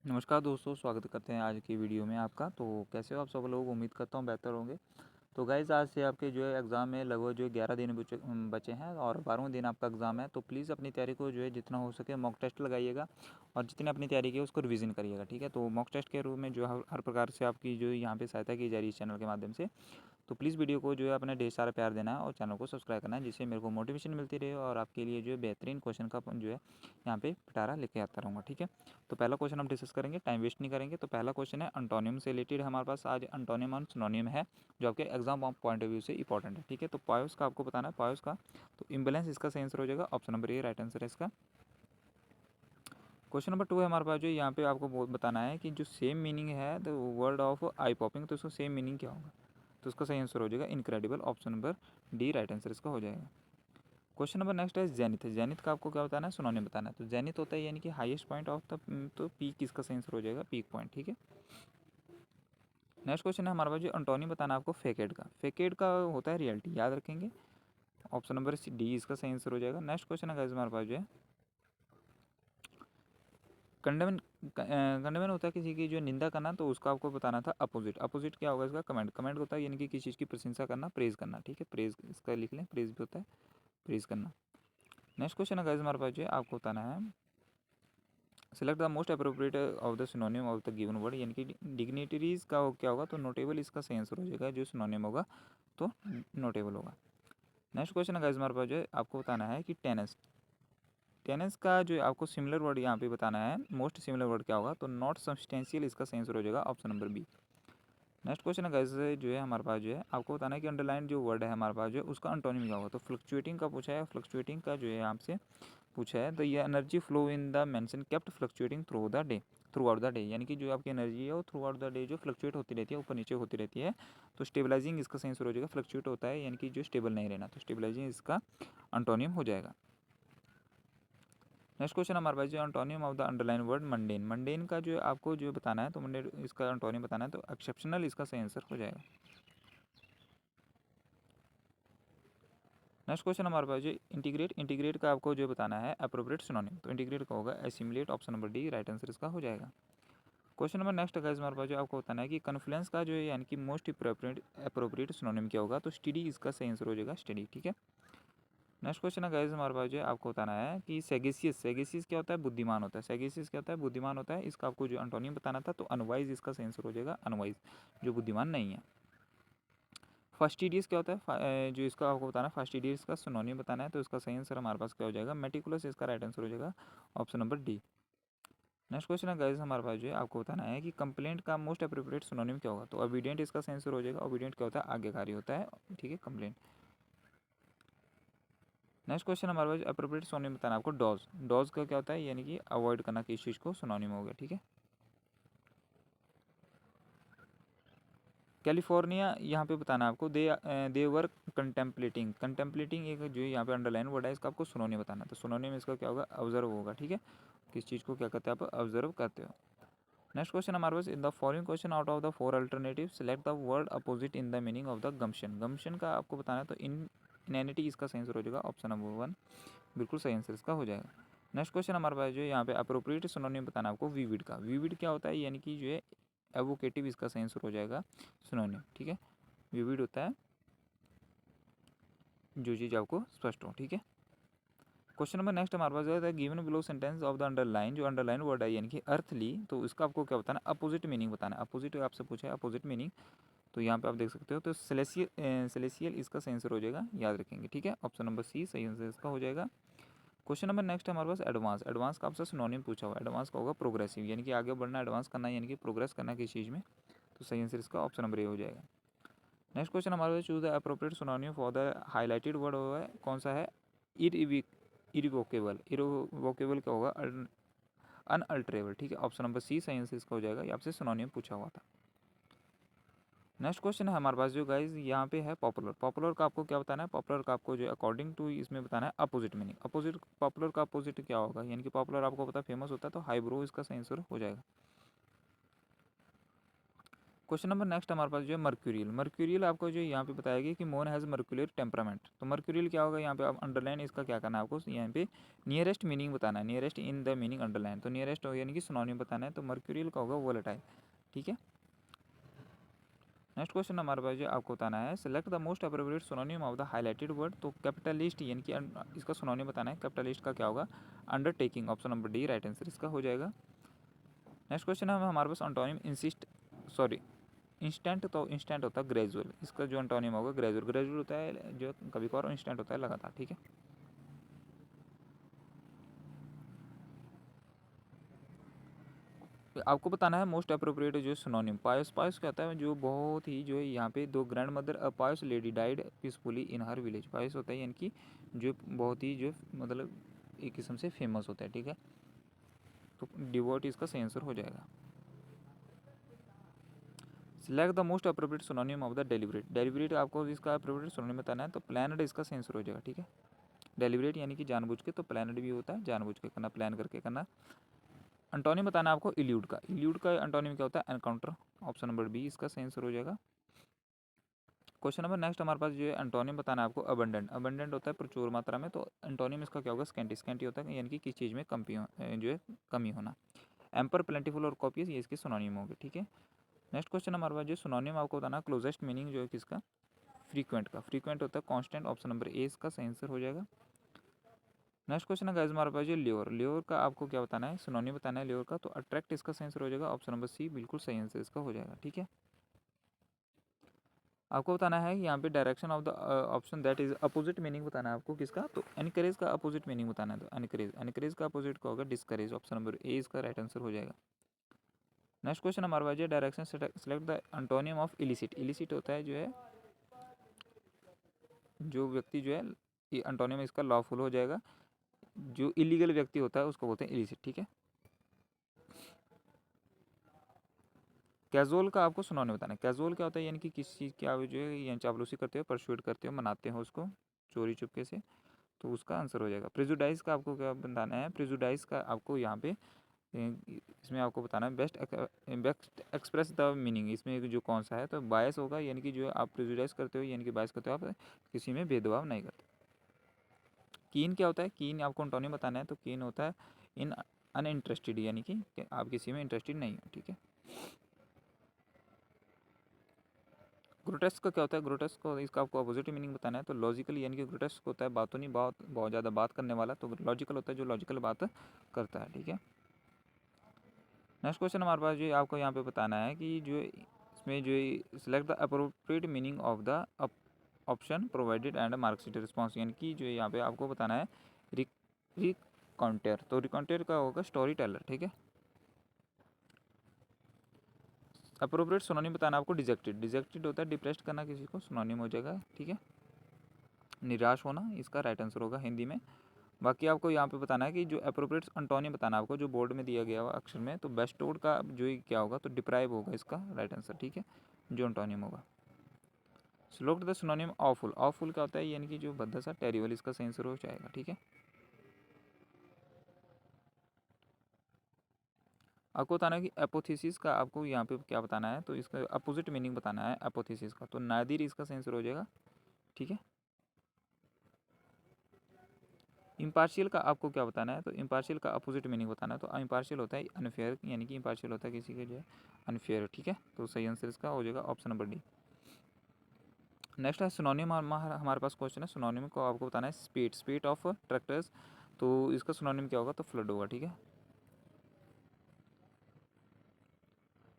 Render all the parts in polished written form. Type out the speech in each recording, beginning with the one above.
नमस्कार दोस्तों, स्वागत करते हैं आज की वीडियो में आपका। तो कैसे हो आप सब लोग? उम्मीद करता हूँ बेहतर होंगे। तो गाइज़ आज से आपके जो है एग्ज़ाम में लगभग जो है 11 दिन बचे हैं और 12वां दिन आपका एग्ज़ाम है। तो प्लीज़ अपनी तैयारी को जो है जितना हो सके मॉक टेस्ट लगाइएगा और जितने अपनी तैयारी की है उसको रिवीजन करिएगा, ठीक है। तो मॉक टेस्ट के रूप में जो है हर प्रकार से आपकी जो यहाँ पे सहायता की जा रही है इस चैनल के माध्यम से। तो प्लीज़ वीडियो को जो है अपना ढेर सारा प्यार देना है और चैनल को सब्सक्राइब करना है, जिससे मेरे को मोटिवेशन मिलती रहे और आपके लिए जो है बेहतरीन क्वेश्चन का जो है यहाँ पे पिटारा लेके आता रहूँगा, ठीक है। तो पहला क्वेश्चन हम डिस्कस करेंगे, टाइम वेस्ट नहीं करेंगे। तो पहला क्वेश्चन है अंटोनियम से रिलेटेड। हमारे पास आज अंटोनियम और सिनोनियम है जो आपके एग्जाम पॉइंट ऑफ व्यू से इंपॉर्टेंट है, ठीक है। तो पायोस का आपको बताना है, पायोस का तो इम्बेलेंस इसका सही आंसर हो जाएगा। Option number A right answer है इसका। क्वेश्चन नंबर 2 है हमारे पास, जो यहाँ पे आपको बताना है कि जो सेम मीनिंग है the word of I popping, तो उसका सेम मीनिंग क्या होगा। तो उसका सही आंसर हो जाएगा incredible. Option number D right answer इसका हो जाएगा। क्वेश्चन नंबर नेक्स्ट है जेनिथ। जेनिथ का आपको क्या बताना है, सिनोनिम बताना है। तो जेनिथ होता है यानी कि हाईएस्ट पॉइंट ऑफ द, तो पीक इसका सही आंसर हो जाएगा पीक पॉइंट, ठीक है। नेक्स्ट क्वेश्चन है हमारे पास, जो अंटोनिम बताना है आपको फेकेड का। फेकेड का होता है रियलिटी, याद रखेंगे। ऑप्शन नंबर डी इसका सही आंसर हो जाएगा। नेक्स्ट क्वेश्चन है गाइस हमारे पास जो है कंडेमन। कंडेमन होता है किसी की जो निंदा करना, तो उसका आपको बताना था अपोजिट। अपोजिट क्या होगा इसका, कमेंट। कमेंट होता है यानी कि किसी चीज़ की प्रशंसा करना, प्रेज करना, ठीक है। प्रेज इसका लिख लें, प्रेज भी होता है प्रेज करना। नेक्स्ट क्वेश्चन है गाइस हमारे पास जो है आपको बताना है select the most appropriate of the synonym of the given word, यानी कि डिग्निटरीज का क्या होगा, तो नोटेबल इसका सही आंसर हो जाएगा। जो सिनोनिम होगा तो नोटेबल होगा। नेक्स्ट क्वेश्चन है गाइस हमारे पास जो है आपको बताना है कि टेनेस। टेनेंस का जो आपको सिमिलर वर्ड यहाँ पे बताना है, मोस्ट सिमिलर वर्ड क्या होगा, तो नॉट सब्सटेंशियल इसका सही आंसर हो जाएगा। Option number B. Next question है गाइस जो है हमारे पास जो है आपको बताना है कि अंडरलाइन जो वर्ड है हमारे पास जो है उसका अंटोनिम क्या होगा। तो फ्लक्चुएटिंग का पूछा है, फ्लक्चुएटिंग का जो है आपसे पूछा है, तो ये energy flow in the mention kept fluctuating through out the day, यानी कि जो आपकी एनर्जी है वो थ्रू आउट द डे जो फ्लक्चुएट होती रहती है, ऊपर नीचे होती रहती है। तो स्टेबलाइजिंग इसका सही आंसर हो जाएगा। फ्लक्चुएट होता है यानी कि जो स्टेबल नहीं रहना, तो स्टेबलाइजिंग इसका अंटोनियम हो जाएगा। नेक्स्ट क्वेश्चन हमारे पास जो antonym of the underline word mundane. Mundane का जो आपको जो बताना है, तो मंडेन इसका एंटोनियम बताना है, तो एक्सेप्शनल इसका सही आंसर हो जाएगा। नेक्स्ट क्वेश्चन हमारे पास जो इंटीग्रेट। इंटीग्रेट का आपको जो बताना है अप्रोप्रिएट सिनोनिम, तो इंटीग्रेट का होगा assimilate. Option number D right answer इसका हो जाएगा। क्वेश्चन नंबर नेक्स्ट है हमारे पास जो आपको बताना है कि कन्फ्लुएंस का जो है यानी कि मोस्ट अप्रोप्रिएट सिनोनिम क्या होगा, तो स्टडी इसका सही आंसर हो जाएगा, स्टडी, ठीक है। नेक्स्ट क्वेश्चन है गाइस हमारे पास जो है आपको बताना है कि सेगेसियस। सेगेसियस क्या होता है, बुद्धिमान होता है। सेगेसियस क्या होता है, बुद्धिमान होता है। इसका आपको जो एंटोनिम बताना था, तो अनवाइज इसका सही आंसर हो जाएगा, अनवाइज, जो बुद्धिमान नहीं है। फास्टिडियस क्या होता है, जो इसका आपको बताना है फास्टिडियस का सिनोनिम बताना है, तो इसका सही आंसर हमारे पास क्या हो जाएगा, मेटिकुलस इसका राइट आंसर हो जाएगा। Option number D. Next question है गाइस हमारे पास जो है आपको बताना है कि कंप्लेंट का मोस्ट अप्रोप्रिएट सिनोनिम क्या होगा, तो ओबीडिएंट इसका सही आंसर हो जाएगा। ओबीडिएंट क्या होता है, आज्ञाकारी होता है, ठीक है, कंप्लेंट। नेक्स्ट क्वेश्चन हमारे पास अप्रोप्रिएट सिनोनिम बताना है आपको डॉज। डॉज का क्या होता है, यानी कि अवॉइड करना किस चीज़ को, सिनोनिम हो गया, ठीक है। कैलिफोर्निया यहाँ पे बताना है आपको, दे वर कंटेम्पलेटिंग। कंटेम्पलेटिंग एक जो यहाँ पे अंडरलाइन वर्ड है, इसका आपको सिनोनिम बताना है, तो सिनोनिम इसका क्या होगा, ऑब्जर्व होगा, ठीक है। किस चीज़ को क्या करते हैं आप, ऑब्जर्व करते हो। नेक्स्ट क्वेश्चन हमारे पास, in the following question out of the four alternative select the word opposite in the meaning of the gumption. Gumption का आपको बताना है, तो इनैनिटी इसका सही आंसर हो जाएगा। ऑप्शन नंबर वन बिल्कुल सही आंसर इसका हो जाएगा। नेक्स्ट क्वेश्चन हमारे पास जो है यहाँ पे अप्रोप्रिएट सिनोनिम बताना है आपको विविड का। विविड क्या होता है, यानी कि जो है एवोकेटिव इसका सही आंसर हो जाएगा सिनोनिम, ठीक है। विविड होता है जो चीज़ आपको स्पष्ट हो, ठीक है। क्वेश्चन नंबर नेक्स्ट हमारे पास है given below sentence of the underline. जो अंडरलाइन वर्ड है यानी कि अर्थली, तो इसका आपको क्या बताना है, अपोजिट मीनिंग बताना है। अपोजिट आपसे पूछा है, अपोजिट मीनिंग, तो यहाँ पे आप देख सकते हो, तो सेलेसियल इसका सही आंसर हो जाएगा, याद रखेंगे, ठीक है। ऑप्शन नंबर सी सही आंसर इसका हो जाएगा। क्वेश्चन नंबर नेक्स्ट हमारे पास एडवांस। एडवांस का आपसे सिनोनिम पूछा हुआ है। एडवांस का होगा प्रोग्रेसिव, यानी कि आगे बढ़ना, एडवांस करना यानी कि प्रोग्रेस करना किसी चीज़ में, तो सही आंसर इसका ऑप्शन नंबर ए हो जाएगा। नेक्स्ट क्वेश्चन हमारे पास choose the appropriate synonym for the highlighted word हुआ है, कौन सा है, इरिवोकेबल। इरिवोकेबल क्या होगा, अनअल्टरेबल, ठीक है। ऑप्शन नंबर सी सही आंसर इसका हो जाएगा, ये आपसे सिनोनिम पूछा हुआ था। नेक्स्ट क्वेश्चन है हमारे पास जो गाइज यहाँ पे है पॉपुलर। पॉपुलर का आपको क्या बताना है, पॉपुलर का आपको जो अकॉर्डिंग टू इसमें बताना है अपोजिट मीनिंग। अपोजिट, पॉपुलर का अपोजिट क्या होगा, यानी कि पॉपुलर आपको पता है फेमस होता है, तो हाई ब्रो इसका सही आंसर हो जाएगा। क्वेश्चन नंबर नेक्स्ट हमारे पास जो है मर्क्यूरियल। मर्क्यूरियल आपको जो यहाँ पे बताया गया कि मोन हैज़ मर्क्यूरियल टेम्परामेंट। तो मर्क्यूरियल क्या होगा, यहाँ पे आप अंडरलाइन इसका क्या करना है आपको, यहाँ पे नियरेस्ट मीनिंग बताना है, nearest in the meaning underline. तो नियरेस्ट हो यानी कि सिनोनिम बताना है, तो मर्क्यूरियल का होगा वोलेटाइल। ठीक है। नेक्स्ट क्वेश्चन हमारे पास जो आपको बताना है, select the most appropriate synonym of the highlighted word. तो कैपिटलिस्ट यानी कि इसका सिनोनिम बताना है, कैपिटलिस्ट का क्या होगा, undertaking. Option number D right answer इसका हो जाएगा। नेक्स्ट क्वेश्चन है हमारे पास अंटोनिम इंस्टेंट। तो इंस्टेंट होता है ग्रेजुअल, इसका जो अंटोनिम होगा ग्रेजुअल। ग्रेजुअल होता है जो कभी कभार, इंस्टेंट होता है लगातार। ठीक है। आपको बताना है मोस्ट अप्रोप्रिएट जो सिनोनिम। पायस, पायस क्या होता है, जो बहुत ही जो है यहाँ पे दो grandmother a pious lady died peacefully in her village. Pious होता है यानी कि जो बहुत ही जो मतलब एक किस्म से फेमस होता है। ठीक है। तो डिवोट इसका सही आंसर हो जाएगा। Select the most appropriate synonym of the deliberate. Deliberate आपको इसका अप्रोप्रिएट सिनोनिम बताना है, तो प्लानड इसका सही आंसर हो जाएगा। ठीक है। डेलिब्रेट यानी कि जानबूझ के, तो प्लानड भी होता है जानबूझ के करना, प्लान करके करना। अंटोनिम बताना है आपको इल्यूड का। इल्यूड का अंटोनिम क्या होता है, एनकाउंटर। ऑप्शन नंबर बी इसका सही आंसर हो जाएगा। क्वेश्चन नंबर नेक्स्ट हमारे पास जो है अंटोनिम बताना है आपको अबंडेंट। अबंडेंट होता है प्रचुर मात्रा में, तो अंटोनिम इसका क्या होगा, स्कैंटी। स्कैंटी होता है यानी कि किसी चीज़ में जो है कमी होना। एम्पर, प्लेंटीफुल और कॉपियस ये इसके सिनोनिम होंगे। ठीक है। नेक्स्ट क्वेश्चन हमारे पास जो सिनोनिम आपको बताना है क्लोजेस्ट मीनिंग जो है किसका, फ्रीक्वेंट का। फ्रीक्वेंट होता है कांस्टेंट। ऑप्शन नंबर ए इसका सही आंसर हो जाएगा। नेक्स्ट क्वेश्चन है गाइस हमारे पास जो ल्योर। ल्योर का आपको क्या बताना है, सिनोनिम बताना है ल्योर का, तो अट्रैक्ट इसका सही आंसर हो जाएगा। ऑप्शन नंबर सी बिल्कुल सही आंसर इसका हो जाएगा। ठीक है। आपको बताना है यहाँ पे direction of the option that is opposite meaning बताना है आपको किसका, तो एनकरेज का अपोजिट मीनिंग बताना है। तो एनकरेज, एनकरेज का अपोजिट का होगा डिस्करेज। ऑप्शन नंबर ए इसका राइट आंसर हो जाएगा। नेक्स्ट क्वेश्चन हमारे पास है direction select the antonym of illicit. Illicit होता है जो है जो व्यक्ति जो है, ये एंटोनियम इसका लॉफुल हो जाएगा। जो इलीगल व्यक्ति होता है उसको बोलते हैं इलिसिट। ठीक है। कैजुअल का आपको सुनाने बताना है। कैजुअल क्या होता है, यानी कि किसी चीज़ की आप जो है या चापलूसी करते हो, परसुएट करते हो, मनाते हो उसको चोरी चुपके से, तो उसका आंसर हो जाएगा। प्रिजुडाइज का आपको क्या बताना है, प्रिजुडाइज का आपको यहाँ पे इसमें आपको बताना है बेस्ट एक्सप्रेस द मीनिंग। इसमें जो कौन सा है, तो बायस होगा, यानी कि जो आप प्रिजुडाइज करते हो यानी कि बायस करते हो, आप किसी में भेदभाव नहीं करते। कीन क्या होता है, कीन आपको एंटोनिम बताना है, तो कीन होता है इन अनइंटरेस्टेड, यानी कि आप किसी में इंटरेस्टेड नहीं हो। ठीक है। ग्रोटेस्क का क्या होता है, ग्रोटेस्क को इसका आपको अपोजिट मीनिंग बताना है, तो लॉजिकल यानी कि ग्रोटेस्क होता है बातों नहीं, बहुत ज़्यादा बात करने वाला, तो लॉजिकल होता है जो लॉजिकल बात करता है। ठीक है। नेक्स्ट क्वेश्चन हमारे पास जो आपको यहाँ पे बताना है कि जो इसमें जो select the appropriate meaning of the option provided and marksheet response, यानी कि जो यहाँ पे आपको बताना है रिकाउंटर। तो रिकाउंटर का होगा स्टोरी टेलर। ठीक है। अप्रोप्रिएट सिनोनिम बताना आपको डिजेक्टेड। डिजेक्टेड होता है डिप्रेस्ड करना किसी को, सिनोनिम हो जाएगा। ठीक है। निराश होना इसका राइट आंसर होगा हिंदी में। बाकी आपको यहाँ पे बताना है कि जो अप्रोप्रिएट अंटोनिम बताना है आपको, जो बोर्ड में दिया गया हुआ अक्षर में, तो बेस्टोड का जो ये क्या होगा, तो डिप्राइव होगा इसका राइट आंसर। ठीक है। जो अंटोनिम होगा। Select the synonym awful. Awful क्या होता है, यानी कि जो भद्दा सा, टेरिबल इसका सही आंसर हो जाएगा। ठीक है। आपको बताना है कि एपोथेसिस का आपको यहाँ पे क्या बताना है, तो इसका अपोजिट मीनिंग बताना है एपोथेसिस का, तो नादिर इसका सही आंसर हो जाएगा। ठीक है। इम्पार्शियल का आपको क्या बताना है, तो इम्पार्शियल का अपोजिट मीनिंग बताना है, तो इम्पार्शियल होता है अनफेयर, यानी कि इम्पार्शियल होता है किसी के जो है अनफेयर। ठीक है। तो सही आंसर इसका हो जाएगा ऑप्शन नंबर डी। नेक्स्ट है सिनोनिम। हमारे पास क्वेश्चन है सिनोनिम को आपको बताना है स्पीड। स्पीड ऑफ ट्रैक्टर्स, तो इसका सिनोनिम क्या होगा, तो फ्लड होगा। ठीक है।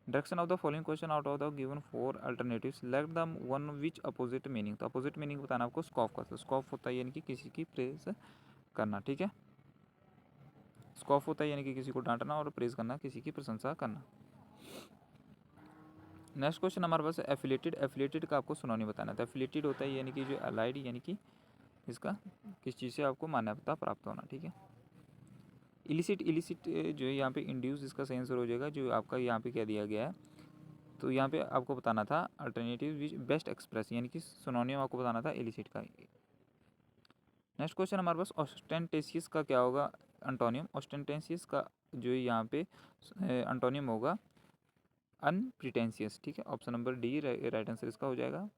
Direction of the following question out of the given four alternative, select the one which opposite meaning. तो अपोजिट मीनिंग बताना आपको स्कॉफ का। तो स्कॉफ होता है यानी कि किसी की प्रेज करना। ठीक है। स्कॉफ होता है यानी कि किसी को डांटना, और प्रेज करना किसी की प्रशंसा करना। नेक्स्ट क्वेश्चन हमारे पास एफिलेटेड। एफिलेटेड का आपको सिनोनिम बताना था। एफिलेटेड होता है यानी कि जो अलाइड, यानी कि इसका किस चीज़ से आपको मान्यता प्राप्त होना। ठीक है। इलिसिट, इलिसिट जो है यहाँ पे इंड्यूस इसका सही आंसर हो जाएगा, जो आपका यहाँ पे क्या दिया गया है, तो यहाँ पे आपको बताना था अल्टरनेटिव विच बेस्ट एक्सप्रेस, यानी कि सिनोनिम आपको बताना था इलिसिट का। नेक्स्ट क्वेश्चन हमारे पास ऑस्टेंटेशियस का क्या होगा अंटोनियम। ऑस्टेंटेशियस का जो यहाँ पे अंटोनियम होगा अनप्रिटेंशियस, ठीक है। Option number D right answer इसका हो जाएगा।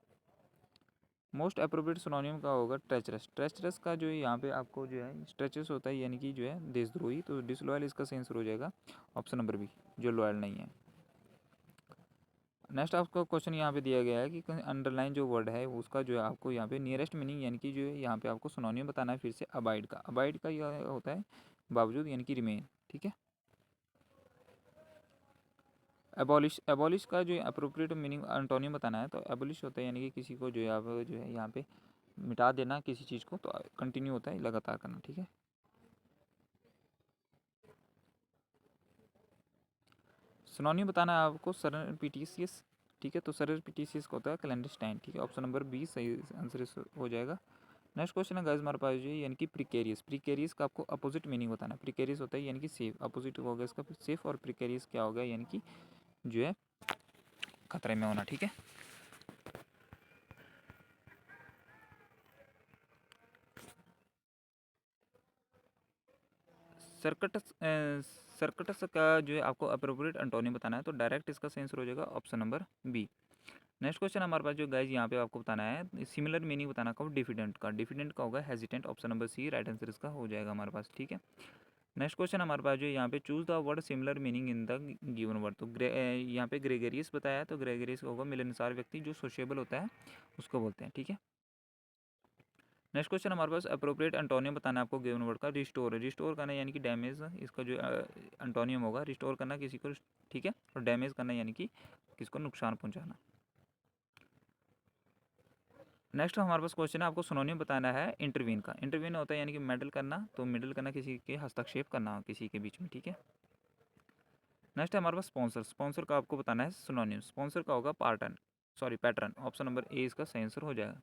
मोस्ट अप्रोप्रिएट सिनोनिम का होगा ट्रेचरस। ट्रेचरस का जो है यहाँ पे आपको जो है ट्रेचरस होता है यानी कि जो है देशद्रोही, तो डिसलॉयल इसका सही आंसर हो जाएगा ऑप्शन नंबर बी, जो लॉयल नहीं है। नेक्स्ट आपको क्वेश्चन यहाँ पे दिया गया है कि अंडरलाइन जो वर्ड है उसका जो है आपको यहाँ पे नियरेस्ट मीनिंग यानी कि जो है यहाँ पे आपको सिनोनिम बताना है फिर से अबाइड का। अबाइड का यह होता है बावजूद यानी कि रिमेन, ठीक है। एबॉलिश, एबॉलिश का जो अप्रोप्रिएट मीनिंग एंटोनियम बताना है तो एबॉलिश होता है यानी कि किसी को जो है आप जो है यहाँ पे मिटा देना किसी चीज़ को, तो कंटिन्यू होता है लगातार करना, ठीक है। सिनोनिम बताना है आपको सरनपिटिशियस, ठीक है। तो सरनपिटिशियस का होता है क्लैंडस्टाइन, ठीक है। ऑप्शन नंबर बी सही आंसर हो जाएगा। नेक्स्ट क्वेश्चन है गाइस हमारे पास जो है यानी कि प्रिकेरियस। प्रिकेरियस का आपको अपोजिट मीनिंग बताना है। प्रिकेरियस होता है यानी कि सेफ, अपोजिट हो गया इसका सेफ, और प्रिकेरियस क्या होगा यानी कि जो है खतरे में होना, ठीक है। सर्कटस, सर्कटस का जो है आपको अप्रोप्रिएट एंटोनिम बताना है, तो डायरेक्ट इसका सही आंसर हो जाएगा option number B. Next question हमारे पास जो गाइज यहाँ पे आपको बताना है सिमिलर मीनिंग बताना का डिफिडेंट का। डिफिडेंट का होगा hesitant, option number C right answer इसका हो जाएगा हमारे पास, ठीक है। नेक्स्ट क्वेश्चन हमारे पास जो यहाँ पे choose the word similar meaning in the given word. तो यहाँ पे ग्रेगरियस बताया है, तो ग्रेगरियस होगा मिलनसार व्यक्ति जो सोशेबल होता है उसको बोलते हैं, ठीक है। नेक्स्ट क्वेश्चन हमारे पास अप्रोप्रिएट एंटोनियम बताना है आपको गिवन वर्ड का। रिस्टोर, रिस्टोर करना यानी कि डैमेज, इसका जो एंटोनियम होगा रिस्टोर करना किसी को, ठीक है। और डैमेज करना यानी कि किसको नुकसान पहुंचाना। नेक्स्ट हमारे पास क्वेश्चन है आपको सिनोनिम बताना है इंटरवीन का। इंटरवीन होता है यानी कि मेडल करना, तो मेडल करना किसी के हस्तक्षेप करना किसी के बीच में, ठीक है। नेक्स्ट है हमारे पास स्पॉन्सर। स्पॉन्सर का आपको बताना है सिनोनिम। स्पॉन्सर का होगा pattern, sorry pattern, option number A इसका सही आंसर हो जाएगा।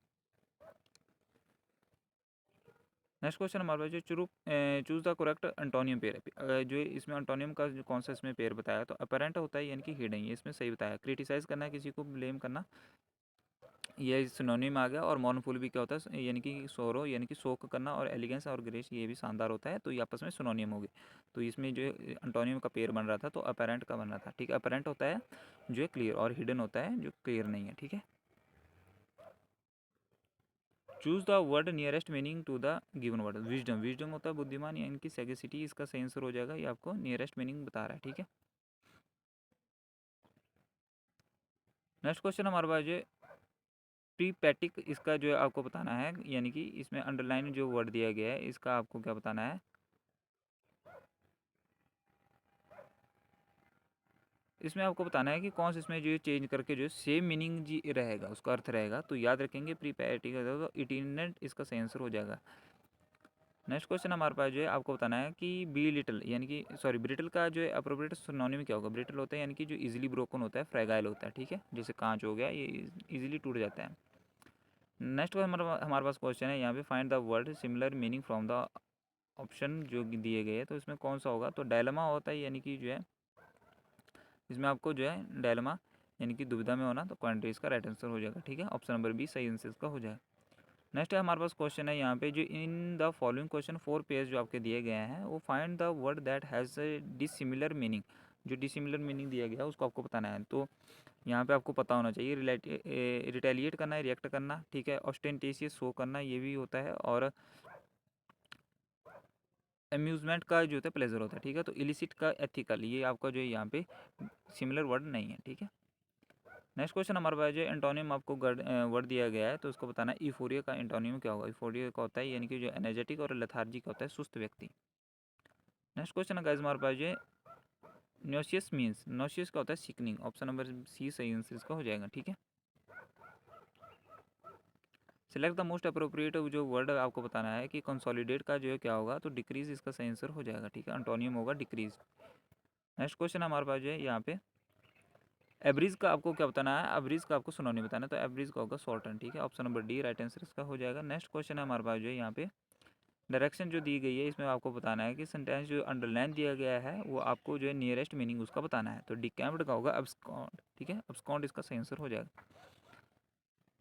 नेक्स्ट क्वेश्चन हमारे पास जो choose the correct antonym pair. जो इसमें एंटोनियम का जो कौन सा इसमें पेयर बताया, तो अपरेंट होता है यानी कि हिडन, ये इसमें सही बताया। क्रिटिसाइज करना है किसी को ब्लेम करना, ये सिनोनिम आ गया। और मॉर्नफुल भी क्या होता है यानी कि सोरो यानी कि शोक करना, और एलिगेंस और ग्रेस ये भी शानदार होता है, तो ये आपस में सिनोनिम हो गए। तो इसमें जो एंटोनियम का पेयर बन रहा था तो अपरेंट का बन रहा था, ठीक है। अपरेंट होता है जो है क्लियर, और हिडन होता है जो क्लियर नहीं है, ठीक है। Choose the word nearest meaning to the given word. Wisdom, wisdom होता है बुद्धिमान यानी कि सैगेसिटी, इसका सही आंसर हो जाएगा। ये आपको नियरेस्ट मीनिंग बता रहा है, ठीक है। नेक्स्ट क्वेश्चन हमारे पास जो प्रीपैटिक, इसका जो है आपको बताना है यानी कि इसमें अंडरलाइन जो वर्ड दिया गया है इसका आपको क्या बताना है। इसमें आपको बताना है कि कौन सा इसमें जो है चेंज करके जो है सेम मीनिंग जी रहेगा, उसका अर्थ रहेगा, तो याद रखेंगे प्रीपैटिक तो इटिनेंट इसका सही आंसर हो जाएगा। नेक्स्ट क्वेश्चन हमारे पास जो है आपको बताना है कि बी लिटिल यानी कि सॉरी ब्रिटल का जो है अप्रोप्रिएट सिनोनिम क्या होगा। ब्रिटल होता है यानी कि जो इजीली ब्रोकन होता है, फ्रेगाइल होता है, ठीक है। जैसे कांच हो गया ये इजीली टूट जाता है। नेक्स्ट हमारे पास क्वेश्चन है यहाँ पे find the word similar meaning from the option जो दिए गए हैं, तो इसमें कौन सा होगा। तो डायलेमा होता है यानी कि जो है इसमें आपको जो है डायलेमा यानी कि दुविधा में होना, तो क्वांट्री इसका राइट आंसर हो जाएगा, ठीक है। ऑप्शन नंबर बी सही आंसर इसका हो जाएगा। नेक्स्ट है हमारे पास क्वेश्चन है यहाँ पे जो इन द फॉलोइंग क्वेश्चन 4 पेज जो आपके दिए गए हैं, वो find the word that has dissimilar meaning. जो डिसिमिलर मीनिंग दिया गया है उसको आपको बताना है। तो यहाँ पे आपको पता होना चाहिए रिटेलिएट करना है, रिएक्ट करना, ठीक है। ऑस्टेंटेशियस शो करना ये भी होता है, और अम्यूजमेंट का जो होता है प्लेजर होता है, ठीक है। तो इलिसिट का एथिकल, ये आपका जो है यहाँ पे सिमिलर वर्ड नहीं है, ठीक है। नेक्स्ट क्वेश्चन हमारे पास जो एंटोनियम आपको वर्ड दिया गया है, तो उसको बताना है यूफोरिया का एंटोनियम क्या होगा। यूफोरिया का होता है यानी कि जो एनर्जेटिक और लेथार्जिक होता है, सुस्त व्यक्ति। नेक्स्ट क्वेश्चन है गाइस हमारे पास जो नोशियस मीन्स, नोशियस का होता है सिकनिंग, ऑप्शन नंबर सी सही आंसर इसका हो जाएगा, ठीक है। सिलेक्ट द मोस्ट अप्रोप्रिएट जो वर्ड आपको बताना है कि कंसोलिडेट का जो है क्या होगा, तो डिक्रीज इसका सही आंसर हो जाएगा, ठीक है। एंटोनियम होगा डिक्रीज। नेक्स्ट क्वेश्चन हमारे पास जो है यहाँ पे एवरेज का आपको क्या बताना है, एवरेज का आपको सिनोनिम बताना है, तो एवरेज का होगा शॉर्टन, ठीक है। Option number D right answer इसका हो जाएगा। नेक्स्ट क्वेश्चन है हमारे पास जो है यहाँ पे डायरेक्शन जो दी गई है, इसमें आपको बताना है कि सेंटेंस जो अंडरलाइन दिया गया है वो आपको जो है नियरेस्ट मीनिंग उसका बताना है, तो डिकैम्प्ड का होगा अब्सकॉन्ड, ठीक है। अब्सकॉन्ड इसका सही आंसर हो जाएगा।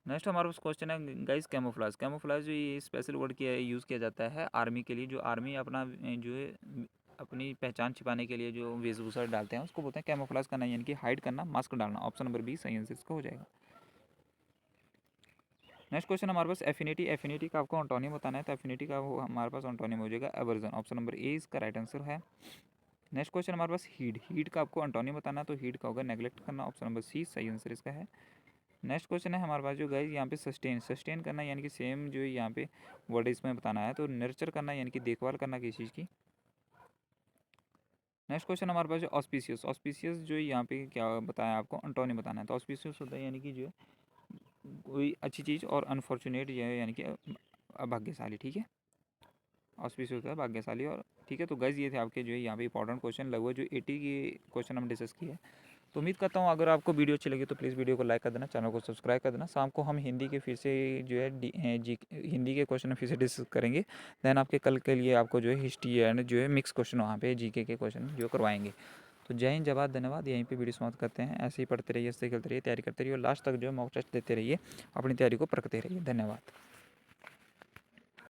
नेक्स्ट हमारे पास क्वेश्चन है गाइस कैमोफ्लेज। कैमोफ्लेज जो ये स्पेशल वर्ड किया यूज़ किया जाता है आर्मी के लिए, जो आर्मी अपना जो है अपनी पहचान छिपाने के लिए जो वेशभूषा डालते हैं उसको बोलते हैं कैमोफ्लेज करना, यानी कि हाइड करना, मास्क डालना। ऑप्शन नंबर बी सही आंसर इसका हो जाएगा। नेक्स्ट क्वेश्चन हमारे पास एफिनिटी। एफिनिटी का आपको एंटोनिम बताना है, तो एफिनिटी का वो हमारे पास एंटोनिम हो जाएगा एवर्जन। ऑप्शन नंबर ए इसका राइट आंसर है। नेक्स्ट क्वेश्चन हमारे पास हीड। हीड का आपको एंटोनिम बताना है, तो हीड का होगा नेग्लेक्ट करना। ऑप्शन नंबर सी सही आंसर इसका है। नेक्स्ट क्वेश्चन है हमारे पास जो गाइस यहाँ पे सस्टेन। सस्टेन करना यानी कि सेम जो यहाँ पे वर्ड इसमें बताना है, तो नर्चर करना यानी कि देखभाल करना किसी चीज़ की। नेक्स्ट क्वेश्चन हमारे पास जो ऑस्पिशियस। ऑस्पिशियस जो यहाँ पे क्या बताया आपको एंटोनिम बताना है, तो ऑस्पिशियस होता है यानी कि जो है कोई अच्छी चीज़, और अनफॉर्चुनेट जो है यानी कि अभाग्यशाली। ठीक है, ऑस्पिशियस होता है भाग्यशाली। और ठीक है, तो गाइस ये थे आपके जो है यहाँ पे इंपॉर्टेंट क्वेश्चन, लगभग जो 80 के क्वेश्चन हम डिस्कस किए। तो उम्मीद करता हूँ अगर आपको वीडियो अच्छी लगी तो प्लीज़ वीडियो को लाइक कर देना, चैनल को सब्सक्राइब कर देना। शाम को हम हिंदी के फिर से जो है हिंदी के क्वेश्चन फिर से डिस्कस करेंगे। देन आपके कल के लिए आपको जो है हिस्ट्री एंड जो है मिक्स क्वेश्चन वहाँ पे जीके के क्वेश्चन जो करवाएंगे। तो जय हिंद, जय भारत, धन्यवाद। यहीं पे वीडियो समाप्त करते हैं। ऐसे ही पढ़ते रहिए, ऐसे ही खेलते रहिए, तैयारी करते रहिए और लास्ट तक जो है मॉक टेस्ट देते रहिए, अपनी तैयारी को परखते रहिए। धन्यवाद।